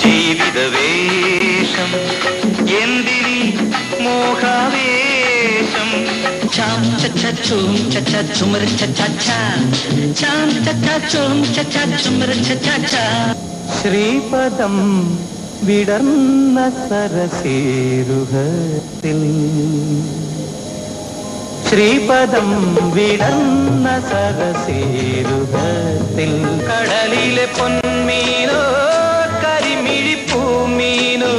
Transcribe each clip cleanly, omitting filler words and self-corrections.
ജീവിതവേഷം എന്തിനി മോഹാവേശം charm ചച്ച ചൂം ചച്ച ചുമർ ചച്ച charm ചച്ച ചൂം ചച്ച ചുമർ ചച്ച Sreepadam വിടർന്ന സരസേരുഹത്തിൽ ശ്രീപദം വിടർന്ന സരസേരുഹത്തിൽ കടലിലെ പൊന്മീനോ കരിമിഴിപ്പൂമീനോ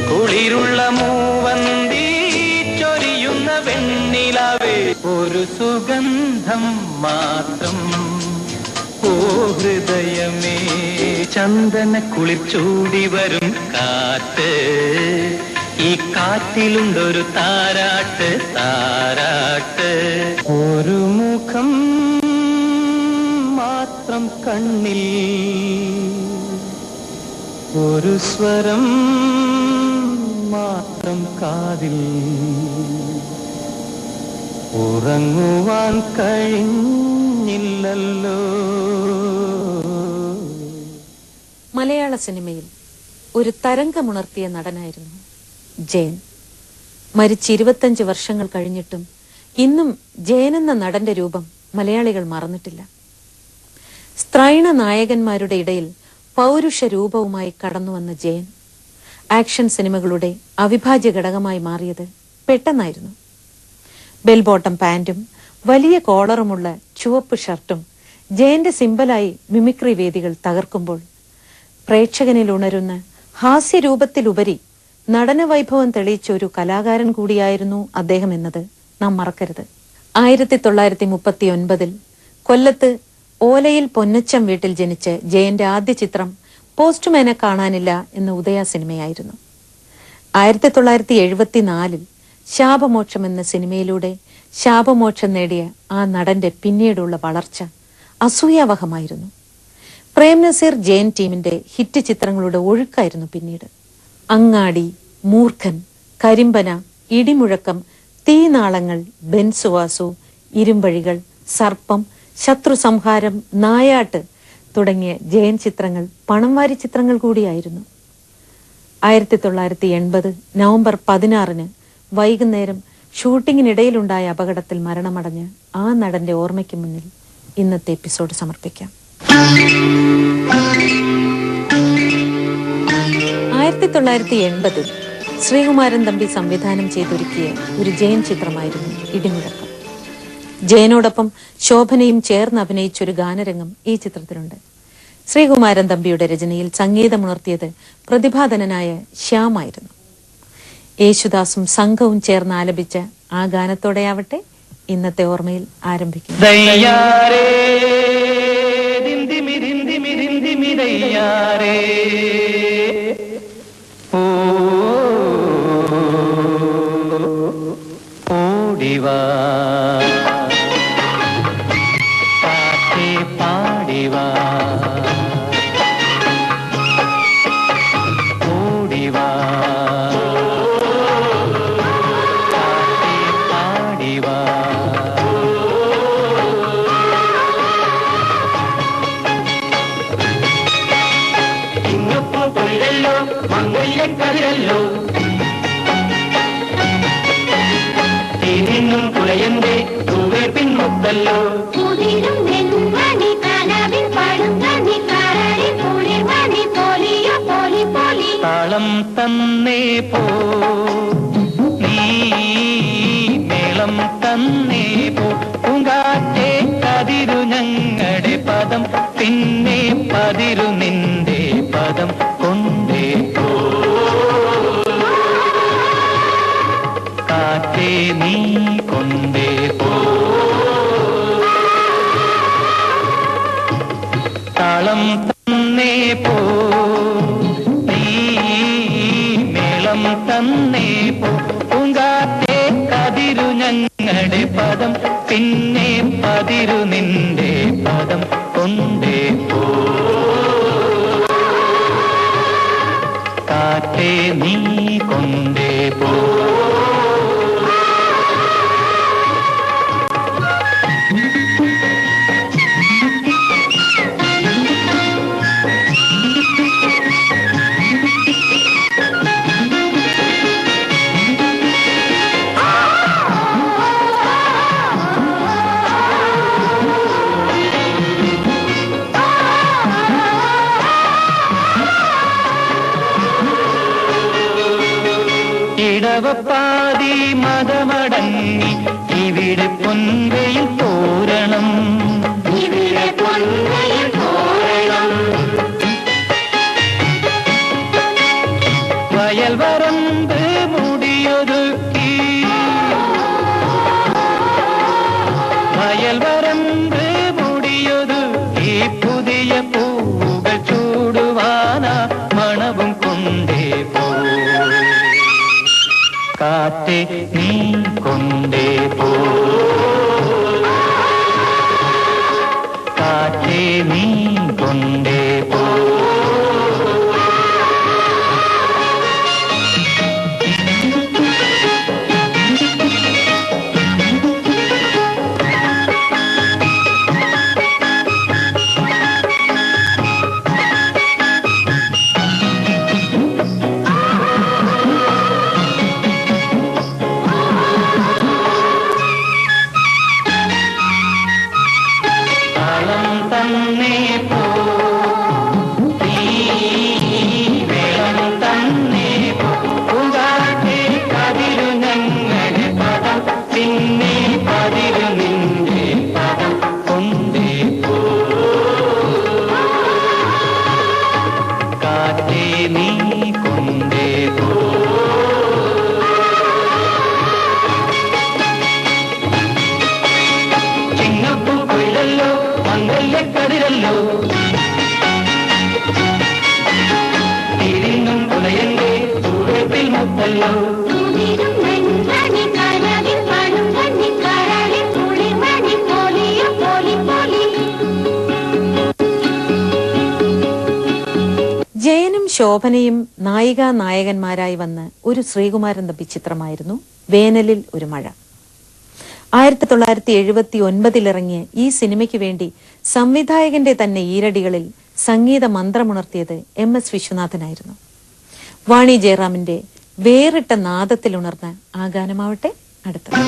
കുളിരുള്ള മൂവന്തി ചൊരിയുന്ന വെണ്ണിലാവേ ഒരു സുഗന്ധം മാത്രം ഓ ഹൃദയമേ ചന്ദന കുളിർ ചൂടി വരും കാറ്റ് ഈ കാറ്റിലുണ്ടൊരു താരാട്ട് താരാട്ട് ഒരു മുഖം മാത്രം കണ്ണിൽ ഒരു സ്വരം മാത്രം കാതിൽ ഉറങ്ങുവാൻ കഴിഞ്ഞില്ലല്ലോ. മലയാള സിനിമയിൽ ഒരു തരംഗമുണർത്തിയ നടനായിരുന്നു ജയൻ. മരിച്ച് 25 വർഷങ്ങൾ കഴിഞ്ഞിട്ടും ഇന്നും ജയൻ എന്ന നടന്റെ രൂപം മലയാളികൾ മറന്നിട്ടില്ല. സ്ത്രൈണ നായകന്മാരുടെ ഇടയിൽ പൗരുഷ രൂപവുമായി കടന്നുവന്ന ജയൻ ആക്ഷൻ സിനിമകളുടെ അവിഭാജ്യ ഘടകമായി മാറിയത് പെട്ടെന്നായിരുന്നു. ബെൽബോട്ടം പാന്റും വലിയ കോളറുമുള്ള ചുവപ്പ് ഷർട്ടും ജയന്റെ സിമ്പലായി മിമിക്രി വേദികൾ തകർക്കുമ്പോൾ പ്രേക്ഷകനിൽ ഉണരുന്ന ഹാസ്യരൂപത്തിലുപരി നടന വൈഭവം തെളിയിച്ച ഒരു കലാകാരൻ കൂടിയായിരുന്നു അദ്ദേഹം എന്നത് നാം മറക്കരുത്. 1939 കൊല്ലത്ത് ഓലയിൽ പൊന്നച്ചം വീട്ടിൽ ജനിച്ച് ജയന്റെ ആദ്യ ചിത്രം പോസ്റ്റ്മാനെ കാണാനില്ല എന്ന ഉദയ സിനിമയായിരുന്നു. 1974 ശാപമോക്ഷം എന്ന സിനിമയിലൂടെ ശാപമോക്ഷം നേടിയ ആ നടന്റെ പിന്നീടുള്ള വളർച്ച അസൂയാവഹമായിരുന്നു. പ്രേം നസീർ ജയൻ ടീമിന്റെ ഹിറ്റ് ചിത്രങ്ങളുടെ ഒഴുക്കായിരുന്നു പിന്നീട്. അങ്ങാടി, മൂർഖൻ, കരിമ്പന, ഇടിമുഴക്കം, തീനാളങ്ങൾ, ബെൻസുവാസു, ഇരുമ്പഴികൾ, സർപ്പം, ശത്രു സംഹാരം, നായാട്ട് തുടങ്ങിയ ജയൻ ചിത്രങ്ങൾ പണംവാരി ചിത്രങ്ങൾ കൂടിയായിരുന്നു. 1980 നവംബർ 16 വൈകുന്നേരം ഷൂട്ടിങ്ങിനിടയിലുണ്ടായ അപകടത്തിൽ മരണമടഞ്ഞ് ആ നടന്റെ ഓർമ്മയ്ക്ക് മുന്നിൽ ഇന്നത്തെ എപ്പിസോഡ് സമർപ്പിക്കാം. 1980 ശ്രീകുമാരൻ തമ്പി സംവിധാനം ചെയ്തൊരുക്കിയ ഒരു ജയൻ ചിത്രമായിരുന്നു ഇടിമുഴക്കം. ജയനോടൊപ്പം ശോഭനയും ചേർന്ന് അഭിനയിച്ചൊരു ഗാനരംഗം ഈ ചിത്രത്തിലുണ്ട്. ശ്രീകുമാരൻ തമ്പിയുടെ രചനയിൽ സംഗീതമുണർത്തിയത് പ്രതിഭാധനനായ ശ്യാമായിരുന്നു. യേശുദാസും സംഘവും ചേർന്ന് ആലപിച്ച ആ ഗാനത്തോടെയാവട്ടെ ഇന്നത്തെ ഓർമ്മയിൽ ആരംഭിക്കും. ഓടിവാ പാട്ടേ പാടിവാ ഓടിവാ പാട്ടേ പാടിവാ ഇങ്ങൊപ്പം തൊഴിലല്ലോ മംഗല്യക്കതിരല്ലോ നിന്നും കുലയന്റെ തൂവേ പിൻമുത്തല്ലോ താളം തന്നേ പോ നീ മേളം തന്നേ പോ പൂങ്കാറ്റേ കതിരു ഞങ്ങളുടെ പദം പിന്നെ പതിരു നിന്റെ പദം കൊണ്ടേ പോ കാറ്റേ നീ കൊണ്ടേ പോ താളം തന്നേ പോ നീ മേളം തന്നേ പോ പൂങ്കാറ്റേ കതിരു ഞങ്ങളുടെ പദം പിന്നെ പതിരു നിന്റെ പദം കൊണ്ടേ പോ കാറ്റേ നീ കൊണ്ടേ പോ. ഇടവപ്പാതി മതമടങ്ങി ഇവിടെ പൊൻവയിൽ തോരണം, ഇവിടെ പൊൻവയിൽ തോരണം. വയൽ വരമ്പ് മുടിയൊതുക്കി, വയൽ വരമ്പ് മുടിയൊതുക്കി പുതിയ പൂവുകൾ ചൂടുവാന മണവും കൊണ്ടേ പോ. കാറ്റേ നീ കൊണ്ടേ പോ, കാറ്റേ നീ കൊണ്ടേ പോ. ജയനും ശോഭനയും നായികാ നായകന്മാരായി വന്ന് ഒരു ശ്രീകുമാരൻ തമ്പി ചിത്രമായിരുന്നു വേനലിൽ ഒരു മഴ. 1979 ഇറങ്ങിയ ഈ സിനിമയ്ക്ക് വേണ്ടി സംവിധായകന്റെ തന്നെ ഈരടികളിൽ സംഗീത മന്ത്രമുണർത്തിയത് MS വിശ്വനാഥനായിരുന്നു. വാണി ജയറാമിന്റെ വേറിട്ട നാദത്തിലുണർന്ന ആ ഗാനമാവട്ടെ അടുത്തത്.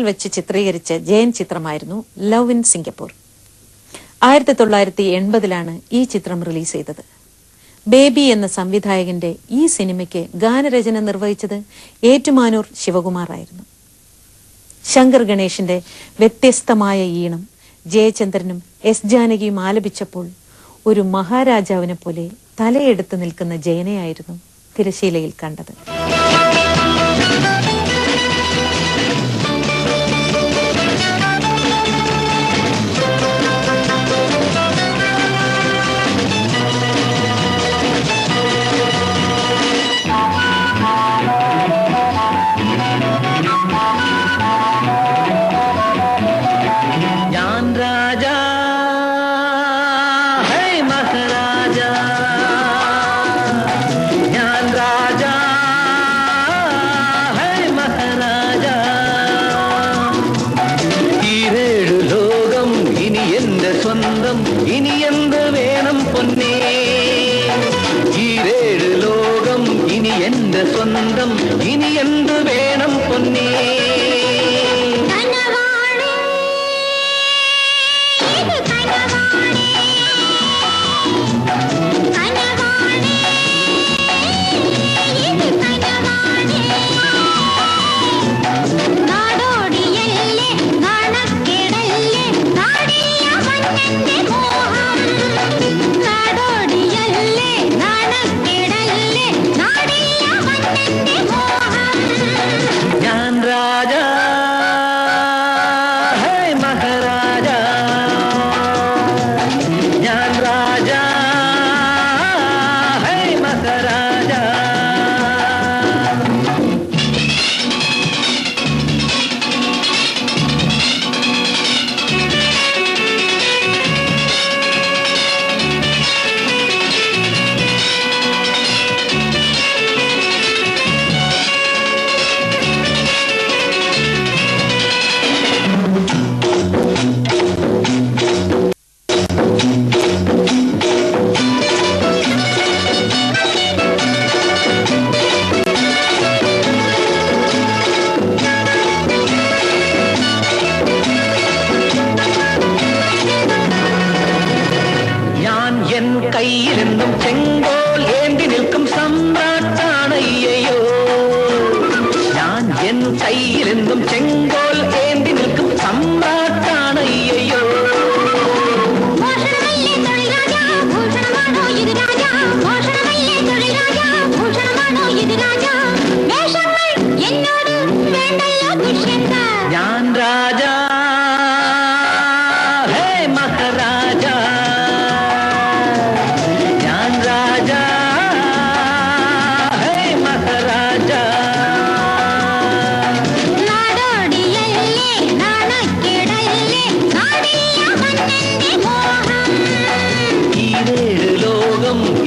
സിംഗപ്പൂരിൽ വെച്ച് ചിത്രീകരിച്ച ജയൻ ചിത്രമായിരുന്നു ലവ് ഇൻ സിംഗപ്പൂർ. 1980 ഈ ചിത്രം റിലീസ് ചെയ്തത്. ബേബി എന്ന സംവിധായകന്റെ ഈ സിനിമയ്ക്ക് ഗാനരചന നിർവഹിച്ചത് ഏറ്റുമാനൂർ ശിവകുമാർ ആയിരുന്നു. ശങ്കർ ഗണേഷിന്റെ വ്യത്യസ്തമായ ഈണം ജയചന്ദ്രനും എസ് ജാനകിയും ആലപിച്ചപ്പോൾ ഒരു മഹാരാജാവിനെ പോലെ തലയെടുത്ത് നിൽക്കുന്ന ജയനെയായിരുന്നു തിരശീലയിൽ കണ്ടത്. ഇനി എന്ത് വേണം പൊന്നേ, ഈരേഴ് ലോകം ഇനി എന്റെ സ്വന്തം, ഇനി എന്ത് വേണം പൊന്നേ. കയ്യിലെന്നും ചെങ്കോൽ ഏന്തി നിൽക്കും സമ്രാട്ടാണയ്യോ, ഞാൻ എൻ കയ്യിലെന്നും ചെങ്കോൽ ഏന്തി നിൽക്കും സമ്രാട്ടാണയ്യോ. ഞാൻ രാജാ, ഹേ മഹാരാജാ,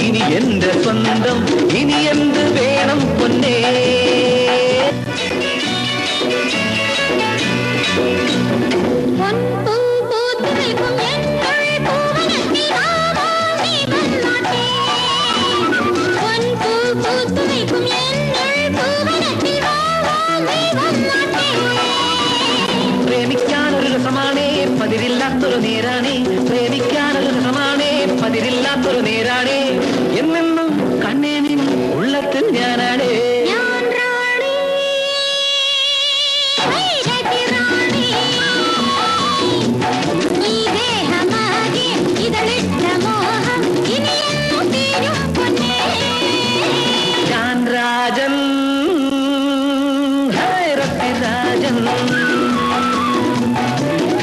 ഇനി എന്റെ സ്വന്തം, ഇനി എന്ത് വേണം പൊന്നേ. പ്രേമിക്കാനൊരു രസമാണേ പതിരില്ലാത്തൊരു നേരാണേ, പ്രേമിക്കാനൊരു രസമാണേ പതിരില്ലാത്തൊരു നേരാണേ, എന്നെന്നും കണ്ണേനിൻ ഉള്ളത്തിൽ ഞാനാണേ. ഞാൻ രാജൻ, രാജൻ,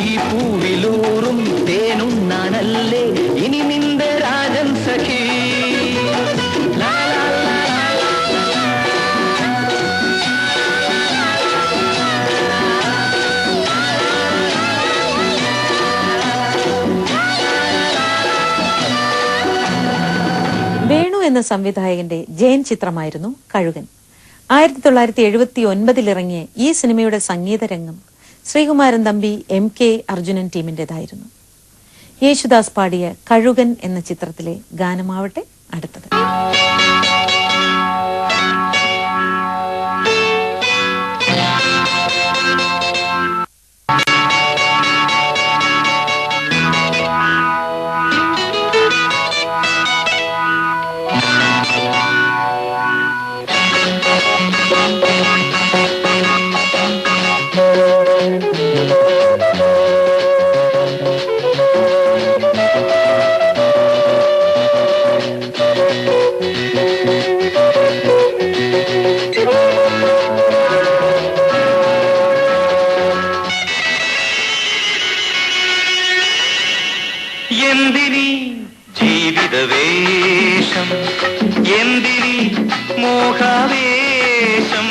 ഈ പൂവിലൂറും തേനുണ്ണാനല്ലേ ഇനി നിന്റെ രാജൻ സഖി. വേണു എന്ന സംവിധായകന്റെ ജയൻ ചിത്രമായിരുന്നു കഴുകൻ. 1979 ഇറങ്ങിയ ഈ സിനിമയുടെ സംഗീത രംഗം ശ്രീകുമാരൻ തമ്പി, MK അർജുനൻ ടീമിന്റേതായിരുന്നു. യേശുദാസ് പാടിയ കഴുകൻ എന്ന ചിത്രത്തിലെ ഗാനമാവട്ടെ അടുത്തത്. എന്തിനി മോഹാവേശം,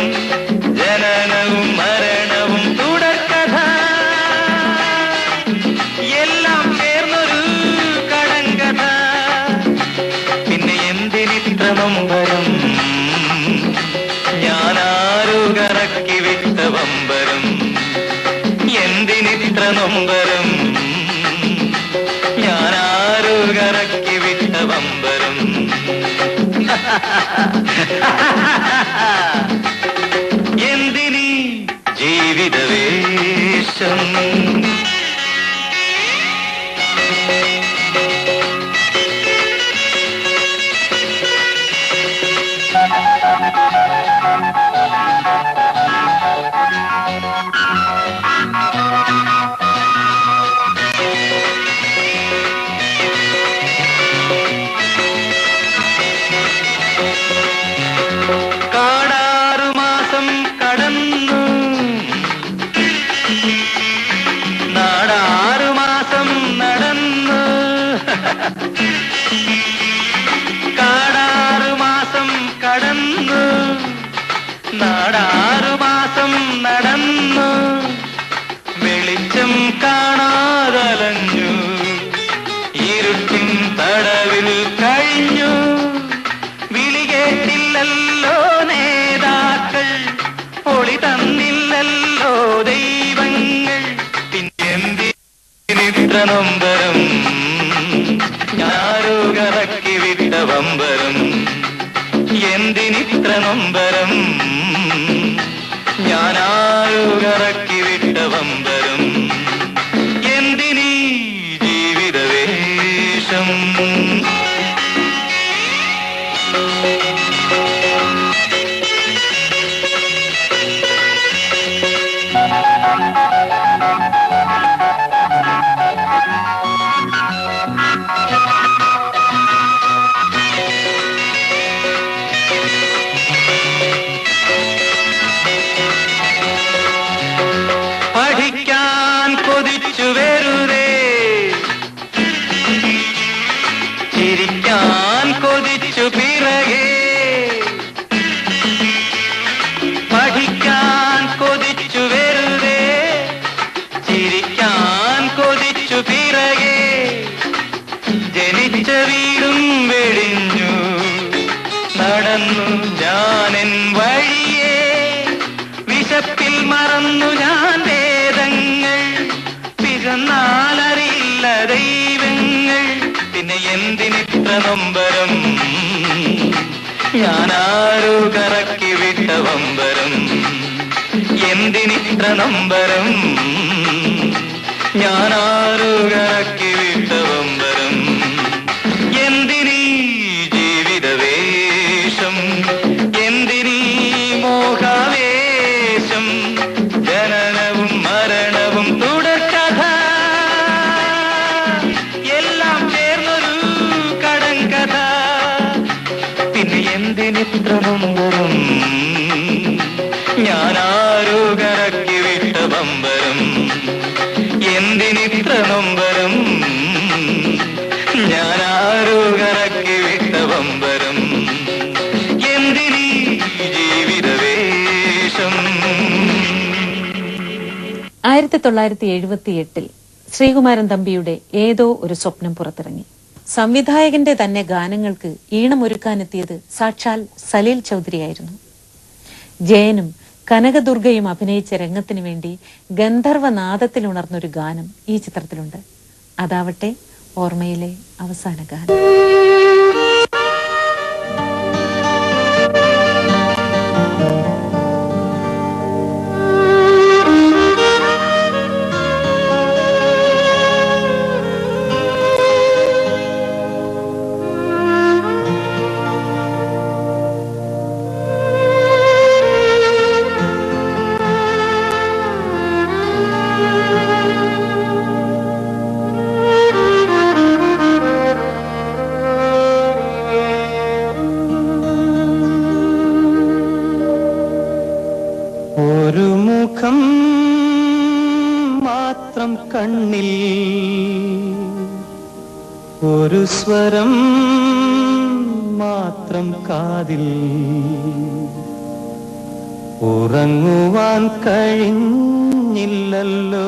ജനനവും മരണവും തുടർക്കഥ, എല്ലാം ചേർന്നൊരു കടങ്കഥ. പിന്നെ എന്തിനിത്ര നൊമ്പരം, ഞാനാരു കറക്കി വിട്ട വമ്പരം. എന്തിനിത്ര നൊമ്പരം, ഞാനാരു കറക്കി വിട്ട വമ്പരം. എന്തിനീ ജീവിതവേഷം. കാടാറുമാസം കടന്നു, നാടാറുമാസം നടന്നു. കാടാറുമാസം കടന്നു, നാടാറുമാസം നടന്നു. വെളിച്ചം കാണാതലഞ്ഞു, ഇരുട്ടിൻ തടവിൽ കഴിഞ്ഞു. വിളി കേട്ടില്ലല്ലോ നേതാക്കൾ, ഒളി തന്നില്ലല്ലോ ദൈവങ്ങൾ. പിന്നെന്തിനിത്ര നൊമ്പരം, ഞാനു കറക്കി വിട്ട വമ്പരം. എന്തിനിത്ര നൊമ്പരം, ഞാനാരു കറക്കി വിട്ട വമ്പരം. എന്തിനീ ജീവിതവേഷം. പഠിക്കാൻ കൊതിച്ചു വെറുതെ, ചിരിക്കാൻ കൊതിച്ചു പിറകെ. പഠിക്കാൻ കൊതിച്ചു വെറുതെ, ചിരിക്കാൻ കൊതിച്ചു പിറകെ. ജനിച്ച വീടും വെടിഞ്ഞു, നടന്നു ഞാനെൻ വഴിയെ. വിശപ്പിൽ മറന്നു ഞാൻ വേദങ്ങൾ, പിറന്നാലറിയില്ല ദൈവങ്ങൾ. പിന്നെ എന്തിനിത്ര നൊമ്പരം, ഞാനാരു കറക്കി വിട്ട വമ്പരം. എന്തിനിത്ര നൊമ്പരം, ഞാനാരു കറക്കി വിട്ട വമ്പരം. എന്തിനീ ജീവിതവേഷം, എന്തിനീ മോഹാവേശം, ജനനവും മരണവും തുടർക്കഥ, എല്ലാം ചേർന്നൊരു കടങ്കഥ. പിന്നെ എന്തിനിത്ര നൊമ്പരം, ഞാനാരു കറക്കി വിട്ട വമ്പരം. എന്തിനിത്ര നൊമ്പരം, ഞാനാരു കറക്കി വിട്ട വമ്പരം. എന്തിനീ ജീവിതവേഷം. 1978 ശ്രീകുമാരൻ തമ്പിയുടെ ഏതോ ഒരു സ്വപ്നം പുറത്തിറങ്ങി. സംവിധായകന്റെ തന്നെ ഗാനങ്ങൾക്ക് ഈണമൊരുക്കാനെത്തിയത് സാക്ഷാൽ സലീൽ ചൗധരിയായിരുന്നു. ജയനും കനകദുർഗയും അഭിനയിച്ച രംഗത്തിനു വേണ്ടി ഗന്ധർവനാദത്തിലുണർന്നൊരു ഗാനം ഈ ചിത്രത്തിലുണ്ട്. അതാവട്ടെ ഓർമ്മയിലെ അവസാന ഗാനം. മാത്രം കണ്ണിൽ ഒരു സ്വരം മാത്രം മാത്രം കാതിൽ ഉറങ്ങുവാൻ കഴിഞ്ഞില്ലല്ലോ.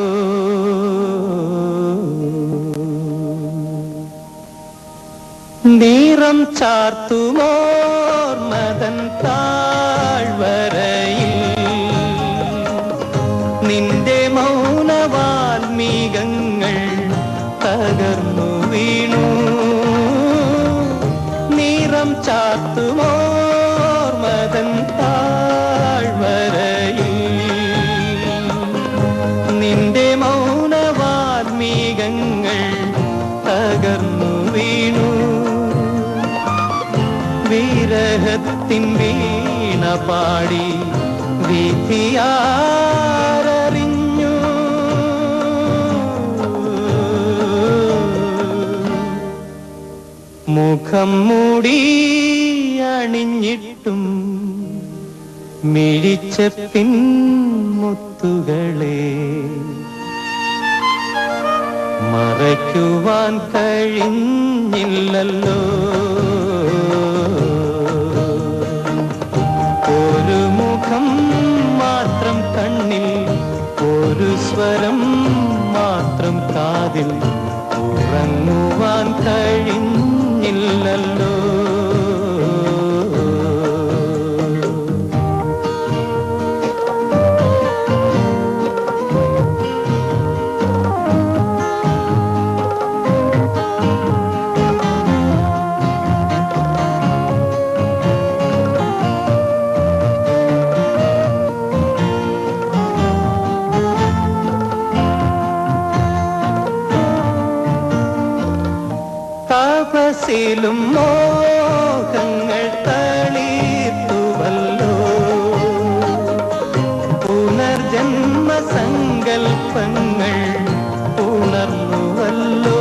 നിറം ചാർത്തുമോർമതൻ താഴ്വരയിൽ നിന്റെ മൗനവാൽമീകങ്ങൾ തകർന്നു വീണു. നിറം ചാർത്തുമോർമതൻ താഴ്വരയിൽ നിന്റെ മൗനവാൽമീകങ്ങൾ തകർന്നു വീണു. വിരഹത്തിൻ വീണ പാടി വിധിയാരറിഞ്ഞു. മുഖം മൂടി അണിഞ്ഞിട്ടും മിഴിച്ച പിൻമുത്തുകളെ മറയ്ക്കുവാൻ കഴിഞ്ഞില്ലല്ലോ. ഒരു മുഖം മാത്രം കണ്ണിൽ, ഒരു സ്വരം മാത്രം കാതിൽ ഉറങ്ങുവാൻ കഴിഞ്ഞില്ലല്ലോ. തപസിലും മോഹങ്ങൾ തളിർത്തുവല്ലോ. പുനർജന്മ സങ്കൽപ്പങ്ങൾ ഉണർന്നുവല്ലോ.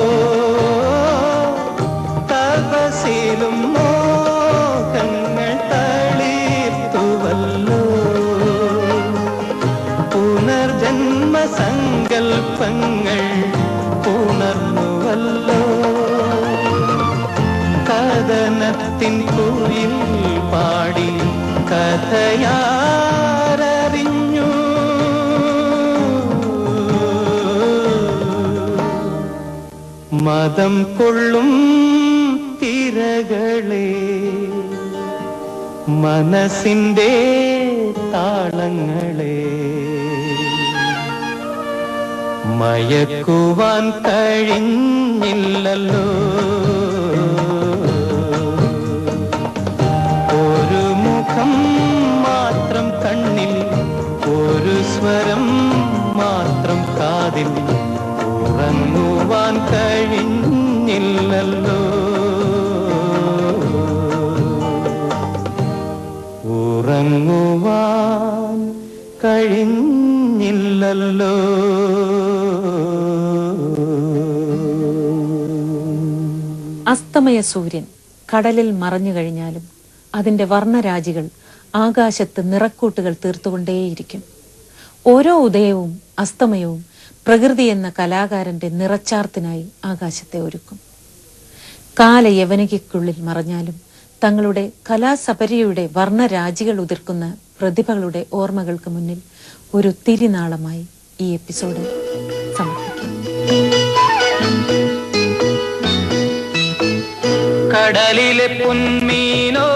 തപസിലും മോഹങ്ങൾ തളിർത്തുവല്ലോ. പുനർജന്മ സങ്കൽപ്പങ്ങൾ ഉണർന്നുവല്ലോ. കഥനത്തിൻ കുയിൽ പാടി കഥയാരറിഞ്ഞു. മദം കൊള്ളും തിരകളെ മനസ്സിന്റെ താളങ്ങളെ മയക്കുവാൻ കഴിഞ്ഞില്ലല്ലോ. ഒരു മുഖം മാത്രം കണ്ണിൽ, ഒരു സ്വരം മാത്രം കാതിൽ ഉറങ്ങുവാൻ കഴിഞ്ഞില്ലല്ലോ. ഉറങ്ങുവാൻ കഴിഞ്ഞില്ലല്ലോ. അസ്തമയ സൂര്യൻ കടലിൽ മറഞ്ഞു കഴിഞ്ഞാലും അതിന്റെ വർണ്ണരാജികൾ ആകാശത്ത് നിറക്കൂട്ടുകൾ തീർത്തുകൊണ്ടേയിരിക്കും. ഓരോ ഉദയവും അസ്തമയവും പ്രകൃതി എന്ന കലാകാരന്റെ നിറച്ചാർത്തിനായി ആകാശത്തെ ഒരുക്കും. കാലയവനികയ്ക്കുള്ളിൽ മറഞ്ഞാലും തങ്ങളുടെ കലാസപര്യയുടെ വർണ്ണരാജികൾ ഉതിർക്കുന്ന പ്രതിഭകളുടെ ഓർമ്മകൾക്ക് മുന്നിൽ ഒരു തിരിനാളമായി ഈ എപ്പിസോഡ് സമർപ്പിക്കും. കടലിലെ പൊന്മീനോ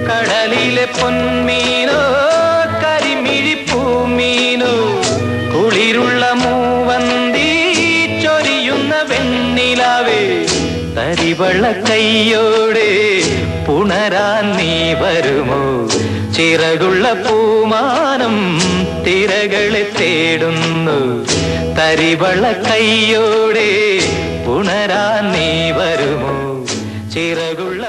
കടലിലെ പൊന്മീനോ കരിമിഴിപ്പൂമീനോ കുളിരുള്ള മൂവന്തി ചൊരിയുന്ന വെണ്ണിലാവേ തരിവള കയ്യോടെ പുണരാൻ നീ വരുമോ? ചിറകുള്ള പൂമാനം തിരകളെ തേടുന്നു. തരിവള കയ്യോടെ പുണരാൻ നീ വരുമോ? ചിറകുള്ള